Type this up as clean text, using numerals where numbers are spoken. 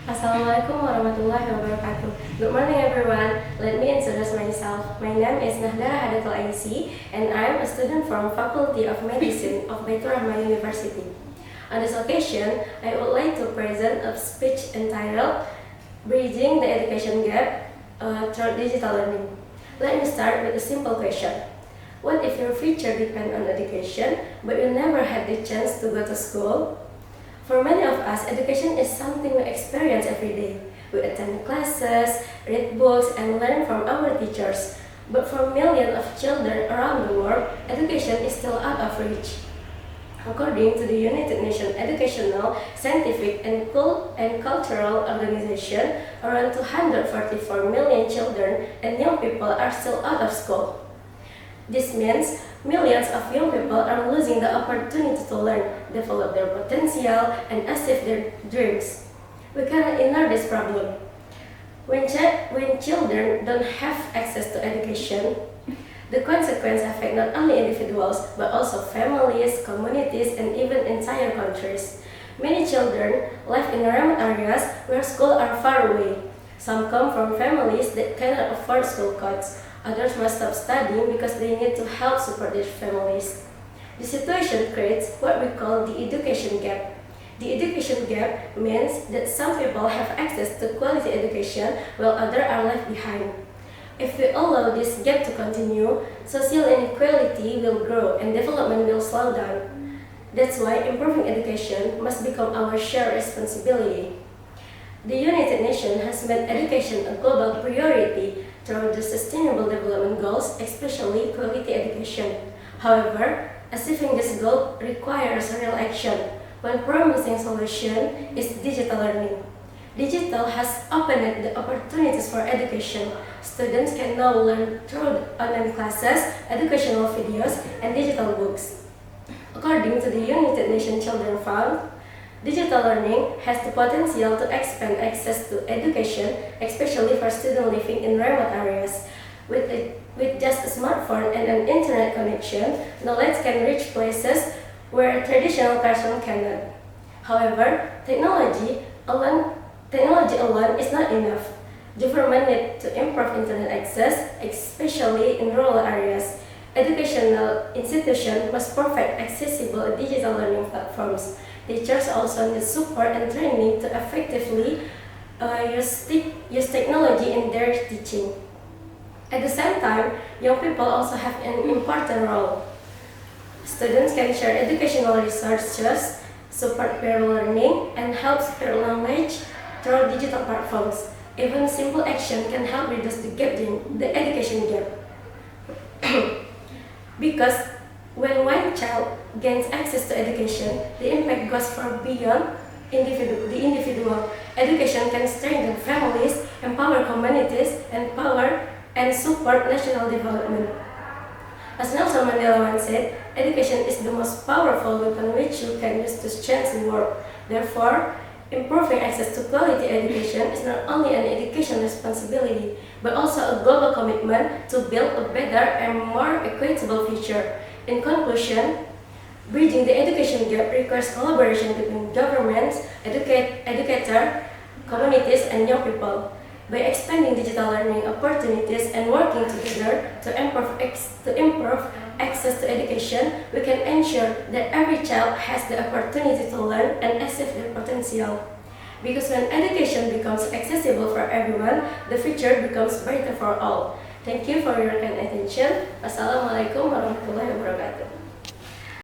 Assalamualaikum warahmatullahi wabarakatuh. Good morning everyone. Let me introduce myself. My name is Nahdara Hadatul Aisi and I am a student from Faculty of Medicine of Baitur Rahmah University. On this occasion, I would like to present a speech entitled Bridging the Education Gap Through Digital Learning. Let me start with a simple question. What if your future depends on education, but you never had the chance to go to school? For many of us, education is something we experience every day. We attend classes, read books, and learn from our teachers. But for millions of children around the world, education is still out of reach. According to the United Nations Educational, Scientific, and Cultural Organization, around 244 million children and young people are still out of school. This means millions of young people are losing the opportunity to learn, develop their potential, and achieve their dreams. We cannot ignore this problem. When children don't have access to education, the consequences affect not only individuals, but also families, communities, and even entire countries. Many children live in remote areas where schools are far away. Some come from families that cannot afford school costs. Others must stop studying because they need to help support their families. The situation creates what we call the education gap. The education gap means that some people have access to quality education while others are left behind. If we allow this gap to continue, social inequality will grow and development will slow down. That's why improving education must become our shared responsibility. The United Nations has made education a global priority through the Sustainable Development Goals, especially quality education. However, achieving this goal requires real action. One promising solution is digital learning. Digital has opened the opportunities for education. Students can now learn through online classes, educational videos, and digital books. According to the United Nations Children Fund, digital learning has the potential to expand access to education, especially for students living in remote areas. With just a smartphone and an internet connection, knowledge can reach places where traditional classrooms cannot. However, technology alone is not enough. Government need to improve internet access, especially in rural areas. Educational institutions must provide accessible digital learning platforms. Teachers also need support and training to effectively use technology in their teaching. At the same time, young people also have an important role. Students can share educational resources, support peer learning, and help spread knowledge through digital platforms. Even simple action can help reduce the education gap. Because when one child gains access to education, the impact goes far beyond the individual. Education can strengthen families, empower communities, and support national development. As Nelson Mandela once said, education is the most powerful weapon which you can use to change the world. Therefore, improving access to quality education is not only an education responsibility, but also a global commitment to build a better and more equitable future. In conclusion, bridging the education gap requires collaboration between governments, educators, communities, and young people. By expanding digital learning opportunities and working together to improve access to education, we can ensure that every child has the opportunity to learn and achieve their potential. Because when education becomes accessible for everyone, the future becomes brighter for all. Thank you for your kind attention. Wassalamualaikum warahmatullahi wabarakatuh.